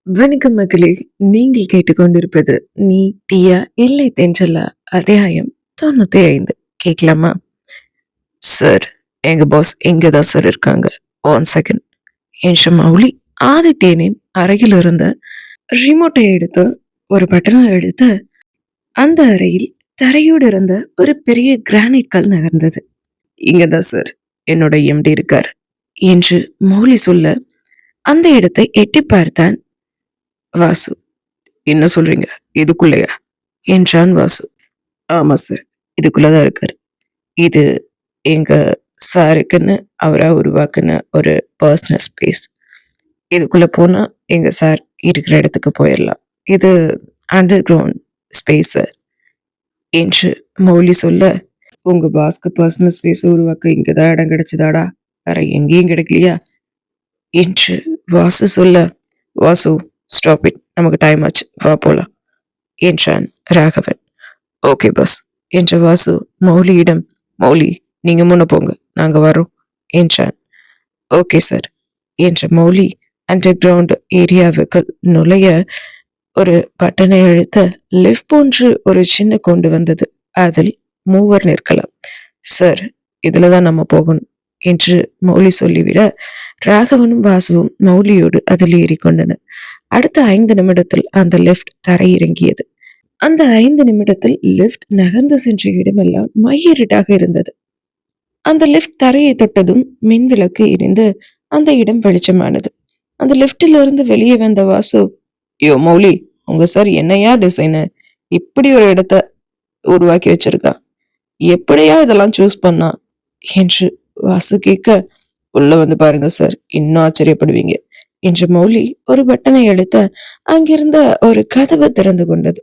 வணக்கம் மக்களே! நீங்கள் கேட்டுக்கொண்டிருப்பது "நீ தீயா இல்லை தென்றலா" அத்தியாயம் 95. கேட்கலாமா? சார், எங்க பாஸ் இங்க தான் சார் இருக்காங்க. 1 செகண்ட் என்ற மௌலி ஆதித்யனின் அறையில் இருந்த ரிமோட்டை எடுத்து ஒரு பட்டனை அழுத்த அந்த அறையில் தரையோடு இருந்த ஒரு பெரிய கிரானைட் கல் நகர்ந்தது. இங்க தான் சார் என்னோட எம்டி இருக்கார் என்று மௌலி சொல்ல அந்த இடத்தை எட்டி பார்த்தான் வாசு. என்ன சொல்றீங்க? இதுக்குள்ளயா? என்றான் வாசு. ஆமா சார். இதுக்குள்ளதான் இருக்காரு. இது எங்க சாருக்குன்னு அவரா உருவாக்குன ஒரு பர்சனல் ஸ்பேஸ். இதுக்குள்ள போனா எங்க சார் இருக்கிற இடத்துக்கு போயிடலாம். இது அண்டர் கிரவுண்ட் ஸ்பேஸ் சார் என்று மௌலி சொல்ல, உங்க பாஸ்க்கு பர்சனல் ஸ்பேஸ் உருவாக்க இங்கதான் இடம் கிடைச்சதாடா, வேற எங்கேயும் கிடைக்கலையா என்று வாசு சொல்ல, வாசு ஸ்டாப் இட், நமக்கு டைம் ஆச்சு, வா போலாம் என்றான் ராகவன். ஓகே பாஸ் என்ற வாசு மௌலியிடம், மௌலி நீங்க முன்ன போங்க, நாங்க வரோம் என்றான். ஓகே சார் என்ற மௌலி அண்டர் கிரவுண்ட் ஏரியாவுக்கு நுழைய ஒரு பட்டனை அழுத்த லிஃப்ட் போன்று ஒரு சின்ன கொண்டு வந்தது. அதில் மூவர் நிற்கலாம். சார், இதுலதான் நம்ம போகணும் என்று மௌலி சொல்லிவிட ராகவனும் வாசுவும் மௌலியோடு அதில் ஏறிக்கொண்டனர். அடுத்த 5 நிமிடத்தில் அந்த லிஃப்ட் தரையிறங்கியது. அந்த 5 நிமிடத்தில் லிஃப்ட் நகர்ந்து சென்ற இடமெல்லாம் மையிருட்டாக இருந்தது. அந்த லிஃப்ட் தரையை தொட்டதும் மின் விளக்கு எரிந்து அந்த இடம் வெளிச்சமானது. அந்த லிஃப்டில் இருந்து வெளியே வந்த வாசு, யோ மௌலி, உங்க சார் என்னையா டிசைனு, இப்படி ஒரு இடத்த உருவாக்கி வச்சிருக்கா, எப்படியா இதெல்லாம் சூஸ் பண்ணா என்று வாசு கேட்க, உள்ள வந்து பாருங்க சார், இன்னும் ஆச்சரியப்படுவீங்க என்று மௌலி ஒரு பட்டனை அழுத்த அங்கிருந்த ஒரு கதவு திறந்து கொண்டது.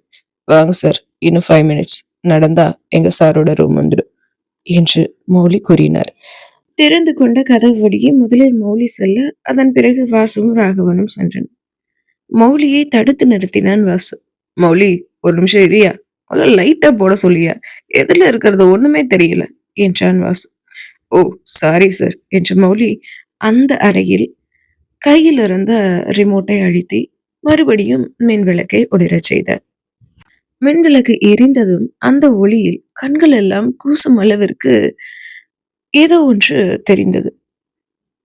வாங்க சார், இன்னும் 5 மினிட்ஸ் நடந்தா எங்க சாரோட ரூம் வந்துடும் என்று மௌலி கூறினார். திறந்து கொண்ட கதவு வழியே முதலில் மௌலி செல்ல, அதன் பிறகு வாசுவும் ராகவனும் சென்றனர். மௌலியை தடுத்து நிறுத்தினான் வாசு. மௌலி, ஒரு நிமிஷம் இரியா, முதல்ல லைட்டா போட சொல்லியா, எதுல இருக்கிறது ஒண்ணுமே தெரியல என்றான் வாசு. ஓ சாரி சார் என்று மௌலி அந்த அறையில் கையில் இருந்த ரிமோட்டை அழுத்தி மறுபடியும் மின் விளக்கை ஒளிரச் செய்தார். மின்விளக்கு எரிந்ததும் அந்த ஒளியில் கண்கள் எல்லாம் கூசும் அளவிற்கு ஏதோ ஒன்று தெரிந்தது.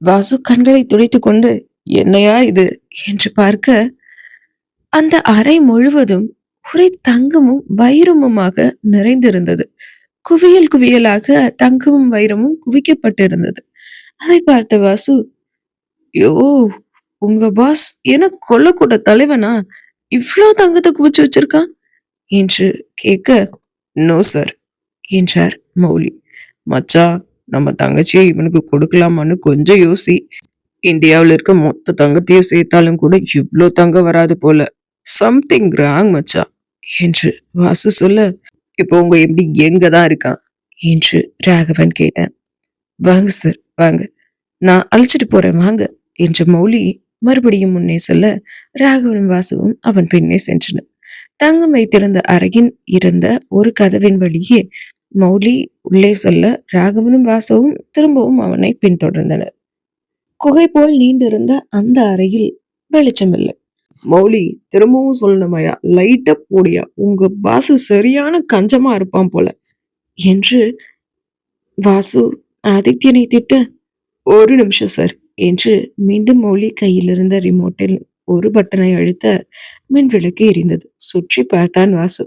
வாசு கண்களை துடைத்துக் கொண்டு, என்னையா இது என்று பார்க்க, அந்த அறை முழுவதும் ஒரே தங்கமும் வைரமுமாக நிறைந்திருந்தது. குவியல் குவியலாக தங்கமும் வைரமும் குவிக்கப்பட்டிருந்தது. அதை பார்த்த வாசு, யோ, உங்க பாஸ் என்ன கொல்லக்கூட தலைவனா, இவ்ளோ தங்கத்தை குவிச்சு வச்சிருக்கான் என்று கேட்க, நோ சார் என்றார் மௌலி. மச்சான், நம்ம தங்கச்சியை இவனுக்கு கொடுக்கலாமான்னு கொஞ்சம் யோசி. இந்தியாவில் இருக்க மொத்த தங்கத்தையும் சேர்த்தாலும் கூட இவ்ளோ தங்கம் வராது போல. சம்திங் ராங் மச்சான் என்று வாசு சொல்ல, இப்போ உங்க எப்படி எங்க தான் இருக்கான் என்று ராகவன் கேட்டான். வாங்க சார், வாங்க, நான் அழைச்சிட்டு போறேன் வாங்க என்ற மௌலி மறுபடியும் முன்னே சொல்ல, ராகவனும் வாசுவும் அவன் பின்னே சென்றனர். தங்கம் வைத்திருந்த அறையின் இருந்த ஒரு கதவின் வழியே மௌலி உள்ளே செல்ல, ராகவனும் வாசவும் திரும்பவும் அவனை பின்தொடர்ந்தனர். குகை போல் நீண்டிருந்த அந்த அறையில் வெளிச்சமில்லை. மௌலி, திரும்பவும் சொல்லணுமையா, லைட்டா போடியா, உங்க பாசு சரியான கஞ்சமா இருப்பான் போல என்று வாசு ஆதித்யனை திட்ட, ஒரு நிமிஷம் சார் என்று மீண்டும் மௌலி கையில் இருந்த ரிமோட்டில் ஒரு பட்டனை அழுத்த மின் விளக்கு எரிந்தது. சுற்றி பார்த்தான் வாசு.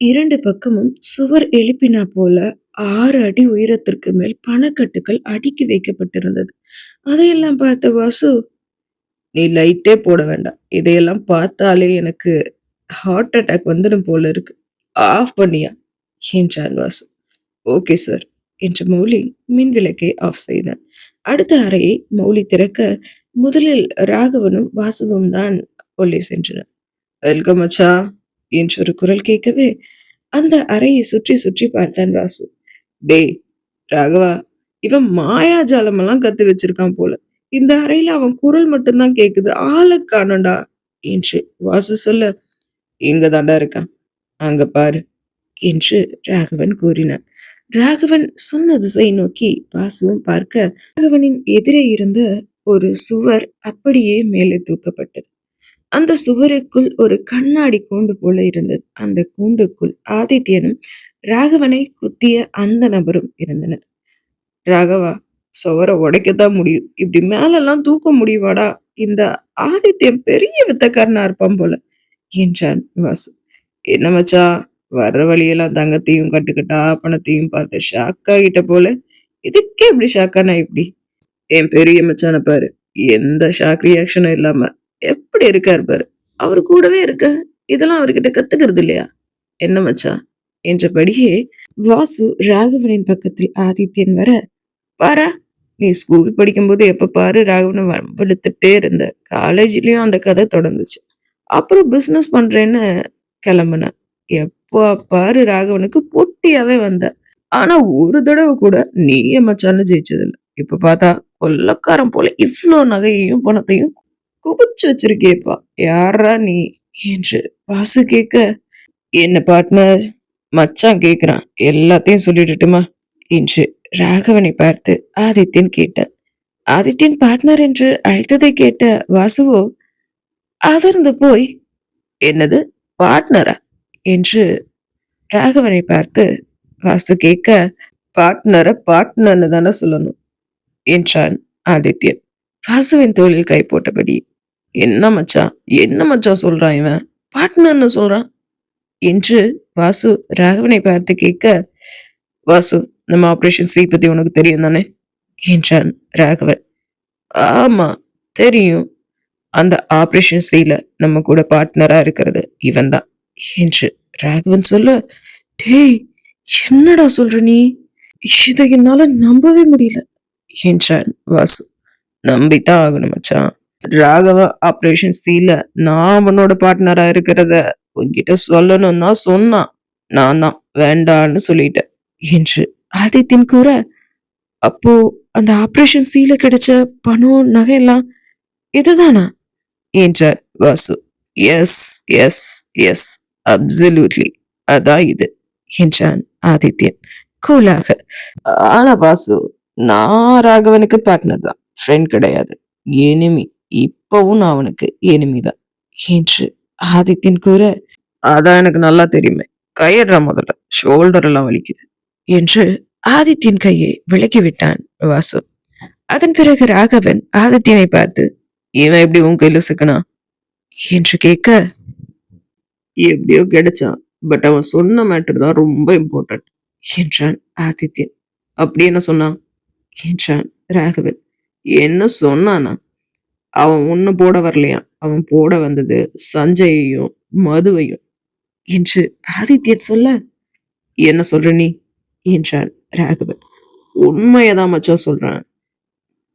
2 பக்கமும் சுவர் எழுப்பினா போல 6 அடி உயரத்திற்கு மேல் பணக்கட்டுகள் அடுக்கி வைக்கப்பட்டிருந்தது. அதையெல்லாம் பார்த்த வாசு, நீ லைட்டே போட வேண்டாம், இதையெல்லாம் பார்த்தாலே எனக்கு ஹார்ட் அட்டாக் வந்துடும் போல இருக்கு, ஆஃப் பண்ணியா என்றான் வாசு. ஓகே சார் என்று மௌலி மின் விளக்கை ஆஃப் செய்தான். அடுத்த அறையை மௌலி திறக்க, முதலில் ராகவனும் வாசுவும் தான் உள்ளே சென்றனர். வெல்கம் மச்சா என்று ஒரு குரல் கேட்கவே அந்த அறையை சுற்றி சுற்றி பார்த்தான் வாசு. டேய் ராகவா, இவன் மாயாஜாலம் எல்லாம் கத்து வச்சிருக்கான் போல, இந்த அறையில அவன் குரல் மட்டும்தான் கேக்குது, ஆளை காணோண்டா என்று வாசு சொல்ல, இங்க தாண்டா இருக்கான், அங்க பாரு என்று ராகவன் கூறினான். ராகவன் சொன்ன திசை நோக்கி வாசுவும் பார்க்க, ராகவனின் எதிரே இருந்த ஒரு சுவர் அப்படியே மேலே தூக்கப்பட்டது. அந்த சுவருக்குள் ஒரு கண்ணாடி கூண்டு போல இருந்தது. அந்த கூண்டுக்குள் ஆதித்யனும் ராகவனை குத்திய அந்த நபரும் இருந்தனர். ராகவா, சுவர உடைக்கத்தான் முடியும். இப்படி மேலெல்லாம் தூக்க முடியுமாடா? இந்த ஆதித்யன் பெரிய வித்தக்காரனா இருப்பான் போல என்றான் வாசு. என்ன மச்சான், வர்ற வழியெல்லாம் தங்கத்தையும் கட்டுக்கட்டா பணத்தையும் பார்த்து ஷாக் ஆகிட்ட போல. இதுக்கே இப்படி ஷாக்கானா இப்படி? என் பெரிய மச்சான பாரு, எந்த ஷாக் ரியாக்ஷனும் இல்லாம எப்படி இருக்காரு பாரு. அவரு கூடவே இருக்க இதெல்லாம் அவர்கிட்ட கத்துக்கிறது இல்லையா? என்ன மச்சான் என்றபடியே வாசு ராகவனின் பக்கத்தில் ஆதித்யன் வர, பாரா, நீ ஸ்கூல் படிக்கும்போது எப்ப பாரு ராகவனை வம்பிழுத்துட்டே இருந்த. காலேஜ்லயும் அந்த கதை தொடர்ந்துச்சு. அப்புறம் பிசினஸ் பண்றேன்னு கிளம்புன. எப்போ பாரு ராகவனுக்கு போட்டியாவே வந்த. ஆனா ஒரு தடவை கூட நீ என் மச்சான்னு ஜெயிச்சதில்ல. இப்ப பார்த்தா கொள்ளக்காரன் போல இவ்ளோ நகையையும் பணத்தையும் குவிச்சு வச்சிருக்கேப்பா. யாரா நீ என்று வாசு கேட்க, என்ன பார்ட்னர் மச்சான் கேக்குறான், எல்லாத்தையும் சொல்லிடட்டுமா என்று ராகவனை பார்த்து ஆதித்யன் கேட்டான். ஆதித்யன் பார்ட்னர் என்று அழைத்ததை கேட்ட வாசுவோ அதிர்ந்து போய், என்னது பார்ட்னரா என்று ராகவனை பார்த்து வாசு கேட்க, பார்ட்னரை பார்ட்னர்னு தானே சொல்லணும் என்றான் ஆதித்யன் வாசுவின் தோளில் கை போட்டபடி. என்ன மச்சான், என்ன மச்சான் சொல்றான் இவன், பார்ட்னர்னு சொல்றான் என்று வாசு ராகவனை பார்த்து கேட்க, வாசு, நம்ம ஆபரேஷன் சி பத்தி உனக்கு தெரியும் தானே என்றான் ராகவன். ஆமா தெரியும். அந்த ஆபரேஷன் சில நம்ம கூட பார்ட்னரா இருக்கிறது இவன் தான் என்று ராகவன் சொல்ல, டேய், என்னடா சொல்ற நீ? இதை என்னால நம்பவே முடியல என்றான் வாசு. நம்பித்தான் ஆகணும் மச்சான். ராகவ ஆபரேஷன் சில நான் அவனோட பார்ட்னரா இருக்கிறத உன்கிட்ட சொல்லணும் தான் சொன்னான். நான் தான் வேண்டான்னு சொல்லிட்டேன் என்று ஆதித்யன் கூற, அப்போ அந்த ஆபரேஷன் சில கிடைச்ச பணம் நகையெல்லாம் இதுதானா என்றார் Vasu. Yes yes yes, absolutely, அதான் இது என்றான் ஆதித்யன் கூலாக. ஆனா வாசு, நான் ராகவனுக்கு பார்ட்னர் தான், ஃப்ரெண்ட் கிடையாது, எனிமி. இப்பவும் நான் அவனுக்கு எனிமி தான் என்று ஆதித்யன் கூற, அதான் எனக்கு நல்லா தெரியுமே, கையடுற முதல்ல, ஷோல்டர் எல்லாம் வலிக்குது என்று ஆதித்யன் கையை விலக்கி விட்டான் வாசு. அதன் பிறகு ராகவன் ஆதித்யனை பார்த்து, இவன் எப்படி உன் கையில சிக்கனா என்று கேட்க, எப்படியோ கிடைச்சான், பட் அவன் சொன்ன மேட்டர் தான் ரொம்ப இம்பார்ட்டன்ட் என்றான் ஆதித்யன். அப்படி என்ன சொன்னான் என்றான் ராகவன். என்ன சொன்னானா, அவன் ஒண்ணு போட வரலையா, அவன் போட வந்தது சஞ்சயையும் மதுவையும் என்று ஆதித்யன் சொல்ல, என்ன சொல்ற நீ என்றான் ராகவன். உண்மையதான் மச்சான் சொல்றான்.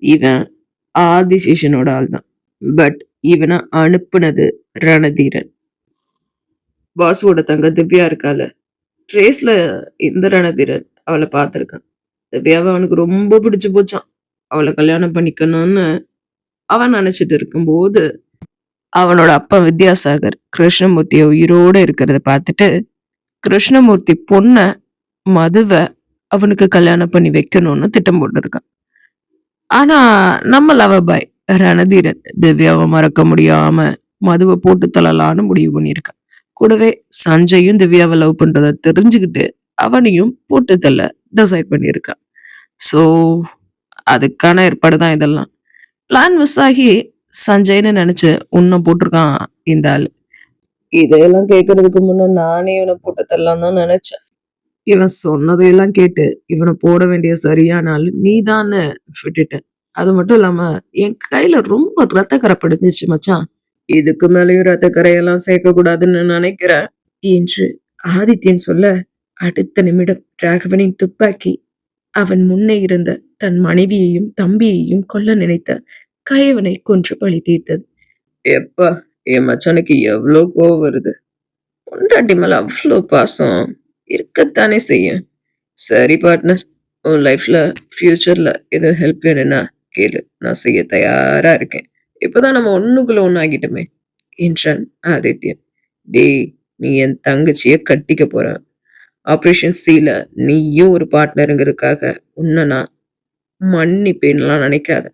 இவன் ஆதிசேஷனோட ஆள் தான், பட் இவனை அனுப்புனது ரணதீரன். வாசுவோட தங்க திவ்யா இருக்கால, ட்ரேஸ்ல இந்த ரணதீரன் அவளை பார்த்திருக்கான். திவ்யாவை அவனுக்கு ரொம்ப பிடிச்சு போச்சான். அவளை கல்யாணம் பண்ணிக்கணும்னு அவன் நினைச்சிட்டு இருக்கும்போது அவனோட அப்பா வித்யாசாகர் கிருஷ்ணமூர்த்திய உயிரோட இருக்கிறத பார்த்துட்டு கிருஷ்ணமூர்த்தி பொண்ண மதுவை அவனுக்கு கல்யாணம் பண்ணி வைக்கணும்னு திட்டம் போட்டிருக்கான். ஆனா நம்ம லவபாய் ரணதீரன் திவ்யாவை மறக்க முடியாம மதுவை போட்டு தள்ளலான்னு முடிவு பண்ணியிருக்கான். கூடவே சஞ்சயும் திவ்யாவை லவ் பண்றத தெரிஞ்சுக்கிட்டு அவனையும் போட்டு தள்ள டிசைட் பண்ணியிருக்கான். ஸோ அதுக்கான ஏற்பாடு தான் இதெல்லாம். பிளான் மிஸ் ஆகி சஞ்சய்னு நினைச்சு உன்னை போட்டிருக்கான் இந்த ஆள். இதையெல்லாம் கேட்கறதுக்கு முன்ன நானே இவனை போட்டு தரலாம் தான் நினைச்சேன். இவன் சொன்னதையெல்லாம் கேட்டு இவனை போட வேண்டிய சரியான ஆள் நீதான்னு விட்டுட்டேன். அது மட்டும் இல்லாம என் கையில ரொம்ப ரத்தக்கரை படிஞ்சிச்சு மச்சான். இதுக்கு மேலேயும் ரத்தக்கரையெல்லாம் சேர்க்க கூடாதுன்னு நினைக்கிறேன் என்று ஆதித்யன் சொல்ல, அடுத்த நிமிடம் ராகவனின் துப்பாக்கி அவன் முன்னே இருந்த தன் மனைவியையும் தம்பியையும் கொல்ல நினைத்த கயவனை கொன்று பழி தீர்த்தது. எப்பா, என் மச்சானுக்கு எவ்வளோ கோவம் வருது. பொண்டாட்டி மேல அவ்வளோ பாசம் இருக்கத்தானே செய்யும். சரி பார்ட்னர், உன் லைஃப்ல ஃபியூச்சர்ல எதுவும் ஹெல்ப் வேணும்னா கேளு, நான் செய்ய தயாரா இருக்கேன். இப்பதான் நம்ம ஒண்ணுக்குள்ள ஒண்ணு ஆகிட்டோமே என்றான் ஆதித்யன். டேய், நீ என் தங்கச்சிய கட்டிக்க போற. ஆபரேஷன் சில நீயும் ஒரு பார்ட்னருங்கிறதுக்காக உன்னை நான் மன்னிப்பேன்லாம் நினைக்காத.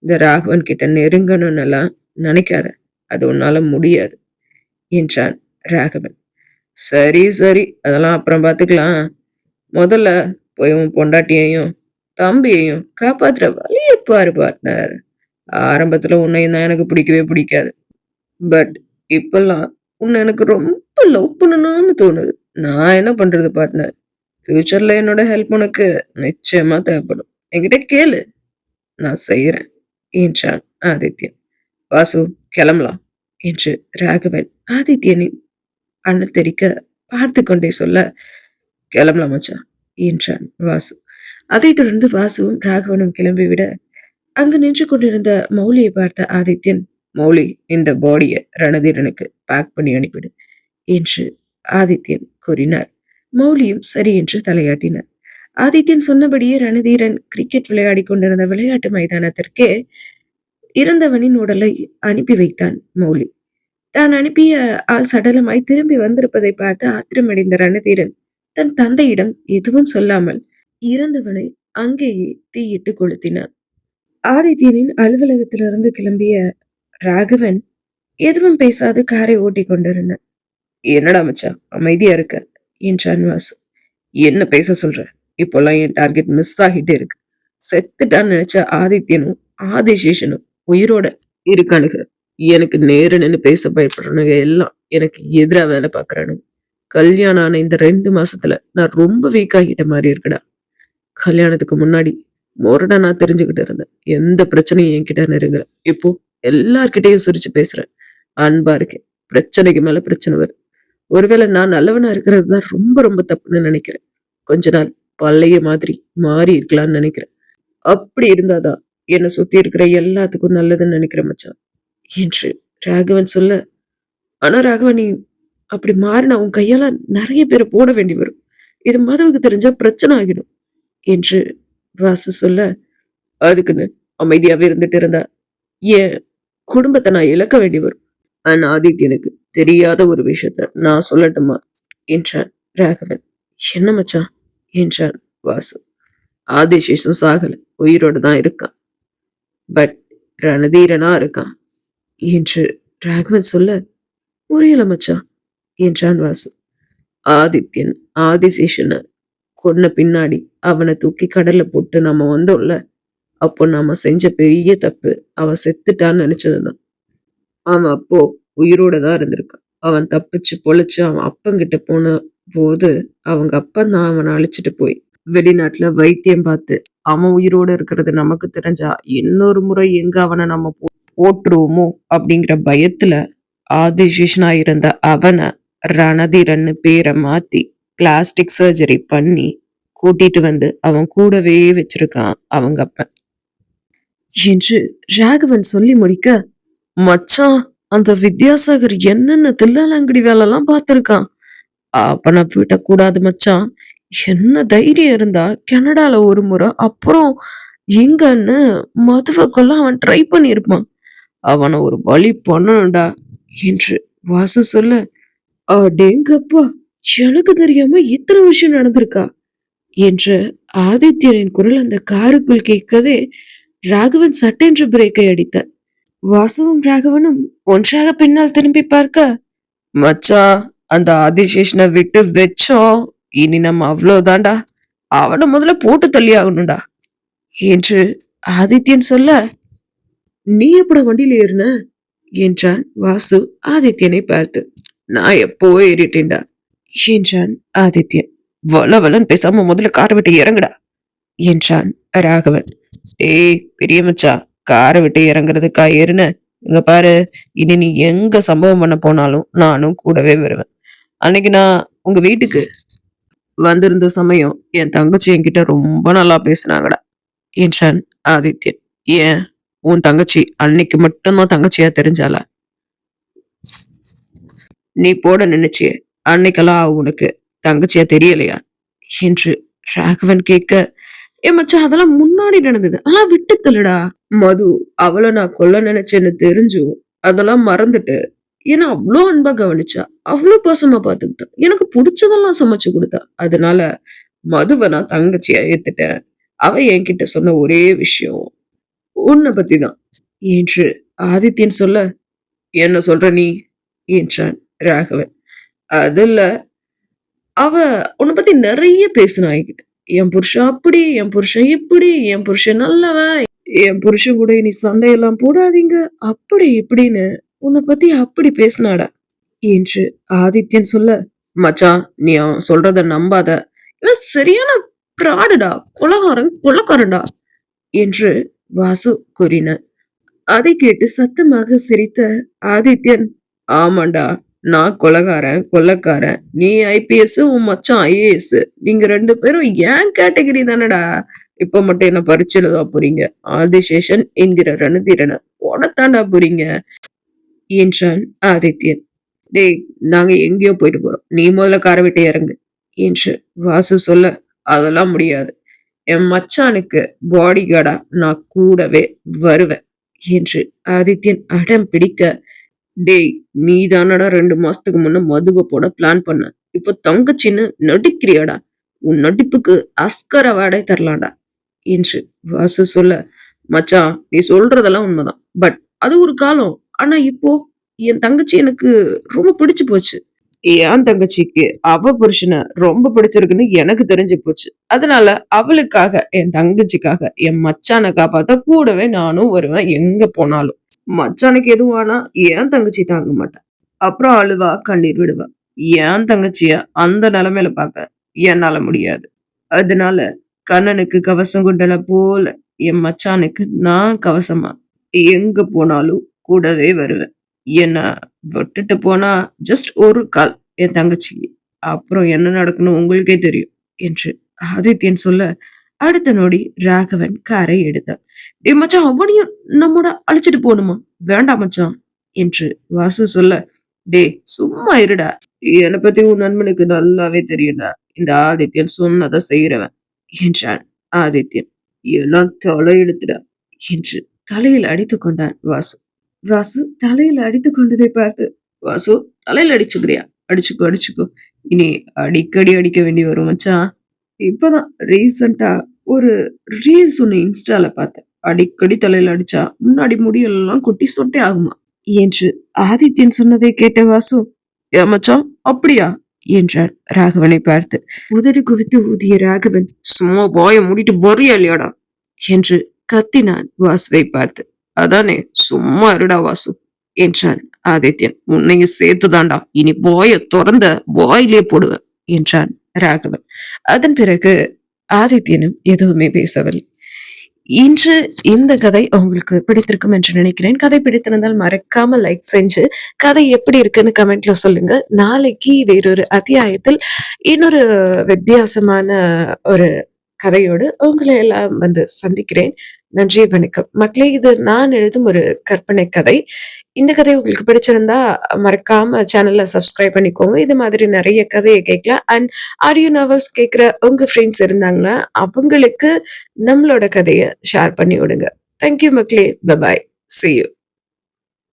இந்த ராகவன் கிட்ட நெருங்கணும்னு எல்லாம் நினைக்காத. அது உன்னால முடியாது என்றான் ராகவன். சரி சரி, அதெல்லாம் அப்புறம் பார்த்துக்கலாம். முதல்ல போய் உன் பொண்டாட்டியையும் தம்பியையும் காப்பாத்துற வழிய பாரு பார்ட்னர். ஆரம்பத்துல உன்னையும் தான் எனக்கு பிடிக்கவே பிடிக்காது. பட் இப்பல்லாம் உன்னை எனக்கு ரொம்ப லவ் பண்ணணும்னு தோணுது. நான் என்ன பண்றது பார்ட்னர்? ஃபியூச்சர்ல என்னோட ஹெல்ப் உனக்கு நிச்சயமா தேவைப்படும். என்கிட்ட கேளு, நான் செய்யறேன் என்றான் ஆதித்யன். வாசு, கிளம்பலாம் என்று ராகவன் ஆதித்யனின் அண்ணல் தெரிக்க பார்த்து கொண்டே சொல்ல, கிளம்பலாம் மச்சான் என்றான் வாசு. அதைத் தொடர்ந்து வாசுவும் ராகவனும் கிளம்பிவிட அங்கு நின்று கொண்டிருந்த மௌலியை பார்த்த ஆதித்யன், மௌலி, இந்த பாடியை ரணதீரனுக்கு பேக் பண்ணி அனுப்பிடு என்று ஆதித்யன் கூறினார். மௌலியும் சரி என்று தலையாட்டினார். ஆதித்யன் சொன்னபடியே ரணதீரன் கிரிக்கெட் விளையாடி கொண்டிருந்த விளையாட்டு மைதானத்திற்கே இறந்தவனின் உடலை அனுப்பி வைத்தான் மௌலி. தான் அனுப்பிய ஆள் சடலமாய் திரும்பி வந்திருப்பதை பார்த்து ஆத்திரமடைந்த ரணதீரன் தன் தந்தையிடம் எதுவும் சொல்லாமல் இறந்தவனை அங்கேயே தீயிட்டு கொளுத்தினான். ஆதித்யனின் அலுவலகத்திலிருந்து கிளம்பிய ராகவன் எதுவும் பேசாது காரை ஓட்டிக் கொண்டிருந்தான். என்னடா மச்சா அமைதியா இருக்க என்றான் வாசு. என்ன பேச சொல்ற? இப்போல்லாம் என் டார்கெட் மிஸ் ஆகிட்டே இருக்கு. செத்துட்டான்னு நினைச்ச ஆதித்யனும் ஆதிசேஷனும் உயிரோட இருக்கானுங்க. எனக்கு நேரு நின்னு பேச பயப்படுறானுங்க. எல்லாம் எனக்கு எதிரா வேலை பாக்குறானுங்க. கல்யாணம் ஆன இந்த 2 மாசத்துல நான் ரொம்ப வீக் ஆகிட்ட மாதிரி இருக்குடா. கல்யாணத்துக்கு முன்னாடி முரடா நான் தெரிஞ்சுக்கிட்டு இருந்தேன். எந்த பிரச்சனையும் என்கிட்ட நெருங்கல. இப்போ எல்லார்கிட்டையும் சிரிச்சு பேசுறேன். அன்பா இருக்கேன். பிரச்சனைக்கு மேல பிரச்சனை வருது. ஒருவேளை நான் நல்லவனா இருக்கிறது தான் ரொம்ப ரொம்ப தப்புன்னு நினைக்கிறேன். கொஞ்ச நாள் பழைய மாதிரி மாறி இருக்கலாம்னு நினைக்கிறேன். அப்படி இருந்தாதான் என்னை சுத்தி இருக்கிற எல்லாத்துக்கும் நல்லதுன்னு நினைக்கிறேன் மச்சான் என்று ராகவன் சொல்ல, ஆனா ராகவன், நீ அப்படி மாறினா உன் கையால நிறைய பேரை போட வேண்டி வரும். இது மதுவுக்கு தெரிஞ்சா பிரச்சனை ஆகிடும் என்று வாசு சொல்ல, அதுக்குன்னு அமைதியாவே இருந்துட்டு இருந்தா என் குடும்பத்தை நான் இழக்க வேண்டி வரும். ஆனா ஆதித்யனுக்கு தெரியாத ஒரு விஷயத்த நான் சொல்லட்டுமா என்றான் ராகவன். என்ன மச்சான் என்றான் வாசு. ஆதிசேஷன் சாகல, உயிரோடு தான் இருக்கான். பட் ரணதீரனா இருக்கான் என்று ராகவன் சொல்ல, புரியல மச்சான் என்றான் வாசு. ஆதித்யன் ஆதிசேஷனை கொன்ன பின்னாடி அவனை தூக்கி கடல்ல போட்டு நாம வந்தோம்ல, அப்போ நாம செஞ்ச பெரிய தப்பு அவன் செத்துட்டான்னு நினைச்சதுதான். அவன் அப்போ உயிரோட தான் இருந்திருக்கான். அவன் தப்பிச்சு பொழைச்சு அவன் அப்பங்கிட்ட போன போது அவங்க அப்பன் தான் அவனை அழைச்சிட்டு போய் வெளிநாட்டுல வைத்தியம் பார்த்து அவன் உயிரோட இருக்கிறது நமக்கு தெரிஞ்சா இன்னொரு முறை எங்க அவனை நம்ம போட்டுருவோமோ அப்படிங்கிற பயத்துல ஆதிசேஷனா இருந்த அவனை ரணதீரன்னு பேரை மாத்தி பிளாஸ்டிக் சர்ஜரி பண்ணி கூட்டிட்டு வந்து அவன் கூடவே வச்சிருக்கான் அவங்க அப்பன் என்று ராகவன் சொல்லி முடிக்க, மச்சான், அந்த வித்யாசாகர் என்னென்ன தில்லாலங்கடி வேலை எல்லாம் பார்த்திருக்கான். அப்ப நான் விடக்கூடாது மச்சான். என்ன தைரியம் இருந்தா கனடால ஒரு முறை, அப்புறம் எங்கன்னு மதுவை கொல்ல அவன் ட்ரை பண்ணியிருப்பான். அவனை ஒரு வழி பண்ணணும்டா என்று வாசு சொல்ல, அடேங்கப்பா, எனக்கு தெரியாம இத்தனை விஷயம் நடந்திருக்கா என்று ஆதித்யனின் குரல் அந்த காருக்குள் கேட்கவே ராகவன் சட்டென்று பிரேக்கை அடித்தார். வாசுவும் ராகவனும் ஒன்றாக பின்னால் திரும்பி பார்க்க, மச்சா, அந்த ஆதிசேஷனை விட்டு வச்சோம், இனி நம்ம அவ்வளவுதான்டா, அவனை முதல்ல போட்டு தள்ளி ஆகணும்டா என்று ஆதித்யன் சொல்ல, நீ எப்பட வண்டியில ஏறின என்றான் வாசு ஆதித்யனை பார்த்து. நான் எப்போ ஏறிட்டேன்டா என்றான் ஆதித்யன். வளவலன் பேசாம முதல்ல காரை விட்டு இறங்குடா என்றான் ராகவன். ஏய் பெரிய மச்சா, காரை விட்டு இறங்குறதுக்கா ஏறுன? இங்க பாரு, இனி நீ எங்க சம்பவம் பண்ண போனாலும் நானும் கூடவே வருவேன். அன்னைக்கு நான் உங்க வீட்டுக்கு வந்திருந்த சமயம் என் தங்கச்சி என்கிட்ட ரொம்ப நல்லா பேசினாங்கடா என்றான் ஆதித்யன். ஏன், உன் தங்கச்சி அன்னைக்கு மட்டும்தான் தங்கச்சியா தெரிஞ்சாளா? நீ போட நினைச்சிய அன்னைக்கெல்லாம் உனக்கு தங்கச்சியா தெரியலையா என்று ராகவன் கேட்க, ஏன் மச்சான், அதெல்லாம் முன்னாடி நடந்தது, அதெல்லாம் விட்டு தள்ளுடா. மது அவளை நான் கொல்ல நினைச்சேன்னு தெரிஞ்சும் அதெல்லாம் மறந்துட்டு ஏன்னா அவ்வளோ அன்பா கவனிச்சா, அவ்வளோ பாசமா பாத்துக்கிட்டா, எனக்கு பிடிச்சதெல்லாம் சமைச்சு கொடுத்தா. அதனால மதுவை நான் தங்கச்சியா ஏத்துட்டேன். அவ என்கிட்ட சொன்ன ஒரே விஷயம் உன்னை பத்தி தான் என்று ஆதித்யன் சொல்ல, என்ன சொல்ற நீ என்றான் ராகவன். அதுல அவ உன்னை பத்தி நிறைய பேசினா என்கிட்ட. என் புருஷன் அப்படி, என் புருஷன் இப்படி, என் புருஷன் நல்லவன், என் புருஷன் கூட இனி சண்டையெல்லாம் போடாதீங்க, அப்படி இப்படின்னு உன்னை பத்தி அப்படி பேசினாடா என்று ஆதித்யன் சொல்ல, மச்சான் நீ அவன் சொல்றத நம்பாத, இவன் சரியான பிராடுடா, கொலகாரன்டா என்று வாசு கூறினார். அதை கேட்டு சத்தமாக சிரித்த ஆதித்யன், ஆமாண்டா, நான் கொலைக்காரன், நீ ஐபிஎஸ், உன் மச்சான் ஐஏஎஸ், நீங்க 2 பேரும் ஏன் கேட்டகரி தானடா. இப்ப மட்டும் என்ன பரிச்சு எழுதா போறீங்க, ஆதிசேஷன் என்கிற ரணதீரனை போடத்தாண்டா போறீங்க என்றான் ஆதித்யன். டேய், நாங்க எங்கேயோ போயிட்டு போறோம், நீ முதல்ல காரை விட்டு இறங்கு என்று வாசு சொல்ல, அதெல்லாம் முடியாது, என் மச்சானுக்கு பாடி கார்டா நான் கூடவே வருவேன் என்று ஆதித்யன் அடம் பிடிக்க, டேய் நீ தானடா 2 மாசத்துக்கு முன்ன மதுவை போட பிளான் பண்ண, இப்ப தங்கச்சின்னு நடிக்கிறியாடா, உன் நடிப்புக்கு அஸ்கர் அவார்டே தரலாம்டா என்று வாசு சொல்ல, மச்சான் நீ சொல்றதெல்லாம் உண்மைதான், பட் அது ஒரு காலம், ஆனா இப்போ என் தங்கச்சி எனக்கு ரொம்ப பிடிச்சு போச்சு, என் தங்கச்சிக்கு அவ புருஷனை ரொம்ப பிடிச்சிருக்குன்னு எனக்கு தெரிஞ்சு போச்சு, அதனால அவளுக்காக என் தங்கச்சிக்காக என் மச்சானை காப்பாத்த கூடவே நானும் வருவேன் எங்க போனாலும். மச்சானுக்கு எதுவானா என் தங்கச்சி தாங்க மாட்டான், அப்புறம் அழுவா கண்ணீர் விடுவா, என் தங்கச்சிய அந்த நிலைமையில பார்க்க என்னால முடியாது, அதனால கண்ணனுக்கு கவசம் குண்டல போல என் மச்சானுக்கு நான் கவசமா எங்க போனாலும் கூடவே வருவேன், என்ன விட்டுட்டு போனா ஜஸ்ட் ஒரு கால் என் தங்கச்சிக்கு, அப்புறம் என்ன நடக்கணும் உங்களுக்கே தெரியும் என்று ஆதித்யன் சொல்ல, அடுத்த நொடி ராகவன் காரை எடுத்தான். டே மச்சான், அவனையும் நம்மோட அழைச்சிட்டு போகணுமா? வேண்டாம் மச்சான் என்று வாசு சொல்ல, டே சும்மா இருடா, என்னை பத்தி உன் நண்பனுக்கு நல்லாவே தெரியும்டா, இந்த ஆதித்யன் சொன்னதை செய்யறவன் என்றான் ஆதித்யன். எல்லாம் தலையெடுத்துடா என்று தலையில் அடித்துக் கொண்டான் வாசு. வாசு தலையில் அடித்துக் கொண்டதை பார்த்து, வாசு தலையில் அடிச்சுக்கிறியா, அடிச்சுக்கோ, இனி அடிக்கடி அடிக்க வேண்டி வரும் மச்சான், இப்பதான் ரீசெண்டா ஒரு ரீல்ஸ் ஒண்ணு இன்ஸ்டால பார்த்தேன், அடிக்கடி தலையில அடிச்சா முன்னாடி முடியெல்லாம் கொட்டி சொட்டே ஆகுமா என்று ஆதித்யன் சொன்னதை கேட்ட வாசு, ஏ மச்சான் அப்படியா என்றான் ராகவனை பார்த்து. உதடு குவித்து ஊதிய ராகவன், சும்மா வாய மூடிட்டு வரியா இல்லையாடா என்று கத்தினான் வாசுவை பார்த்து. அதானே, சும்மா இருடா வாசு என்றான் ஆதித்யன். உன்னையும் சேர்த்துதான்டா, இனி வாய திறந்த வாயிலே போடுவேன் என்றான் ராகவன். அதன் பிறகு ஆதித்யனும் எதுவுமே பேசவில்லை. இன்று இந்த கதை உங்களுக்கு பிடித்திருக்கும் என்று நினைக்கிறேன். கதை பிடித்திருந்தால் மறக்காம லைக் செஞ்சு கதை எப்படி இருக்குன்னு கமெண்ட்ல சொல்லுங்க. நாளைக்கு வேறொரு அத்தியாயத்தில் இன்னொரு வித்தியாசமான ஒரு கதையோடு உங்களை எல்லாம் வந்து சந்திக்கிறேன். நன்றி, வணக்கம் மக்களே. இது நான் எழுதும் ஒரு கற்பனை கதை. இந்த கதை உங்களுக்கு பிடிச்சிருந்தா மறக்காம சேனல்ல சப்ஸ்கிரைப் பண்ணிக்கோங்க. இது மாதிரி நிறைய கதையை கேட்கலாம். அண்ட் ஆடியோ நாவல்ஸ் கேட்குற உங்க ஃப்ரெண்ட்ஸ் இருந்தாங்கன்னா அவங்களுக்கு நம்மளோட கதையை ஷேர் பண்ணி விடுங்க. தேங்க்யூ மக்களே. Bye bye. See you.